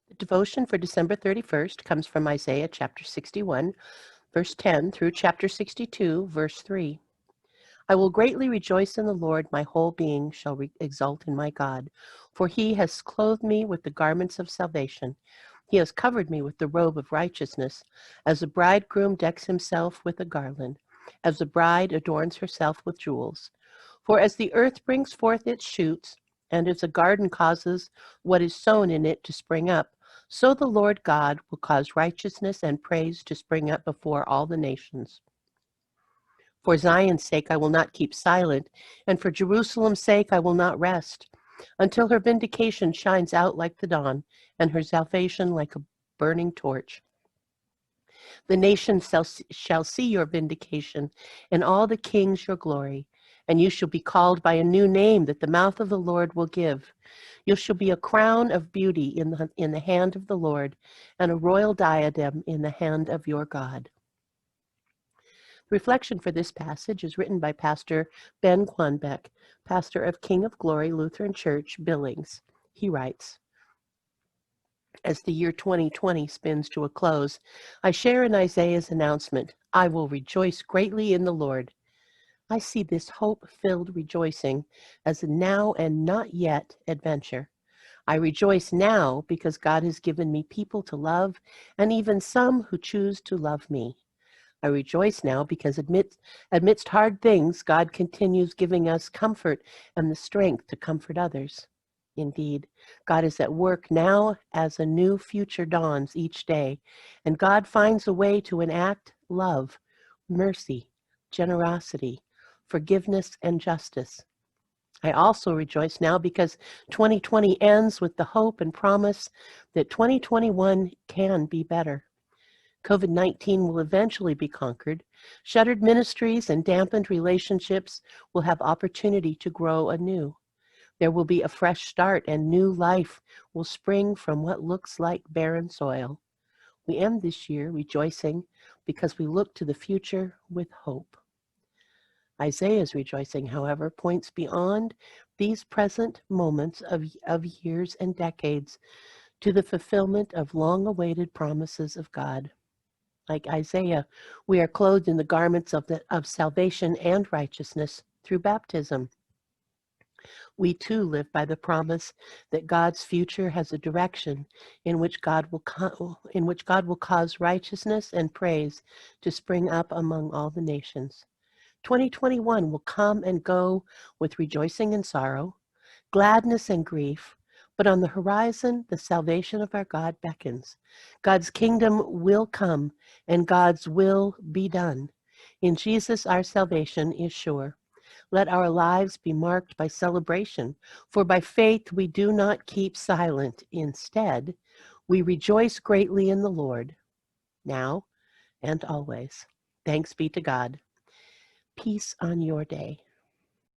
The devotion for December 31st comes from Isaiah chapter 61, verse 10 through chapter 62, verse 3. I will greatly rejoice in the Lord, my whole being shall exult in my God, for he has clothed me with the garments of salvation. He has covered me with the robe of righteousness, as a bridegroom decks himself with a garland, as a bride adorns herself with jewels. For as the earth brings forth its shoots, and as a garden causes what is sown in it to spring up, so the Lord God will cause righteousness and praise to spring up before all the nations. For Zion's sake I will not keep silent, and for Jerusalem's sake I will not rest, until her vindication shines out like the dawn, and her salvation like a burning torch. The nations shall see your vindication, and all the kings your glory. And you shall be called by a new name that the mouth of the Lord will give. You shall be a crown of beauty in the hand of the Lord, and a royal diadem in the hand of your God. The reflection for this passage is written by Pastor Ben Quanbeck, pastor of King of Glory Lutheran Church, Billings. He writes, as the year 2020 spins to a close, I share in Isaiah's announcement, I will rejoice greatly in the Lord. I see this hope-filled rejoicing as a now and not yet adventure. I rejoice now because God has given me people to love, and even some who choose to love me. I rejoice now because amidst hard things, God continues giving us comfort and the strength to comfort others. Indeed, God is at work now as a new future dawns each day, and God finds a way to enact love, mercy, generosity, forgiveness, and justice. I also rejoice now because 2020 ends with the hope and promise that 2021 can be better. COVID-19 will eventually be conquered. Shuttered ministries and dampened relationships will have opportunity to grow anew. There will be a fresh start, and new life will spring from what looks like barren soil. We end this year rejoicing because we look to the future with hope. Isaiah's rejoicing, however, points beyond these present moments of years and decades to the fulfillment of long-awaited promises of God. Like Isaiah, we are clothed in the garments of salvation and righteousness through baptism. We too live by the promise that God's future has a direction in which God will cause righteousness and praise to spring up among all the nations. 2021 will come and go with rejoicing and sorrow, gladness and grief, but on the horizon, the salvation of our God beckons. God's kingdom will come, and God's will be done. In Jesus, our salvation is sure. Let our lives be marked by celebration, for by faith we do not keep silent. Instead, we rejoice greatly in the Lord, now and always. Thanks be to God. Peace on your day.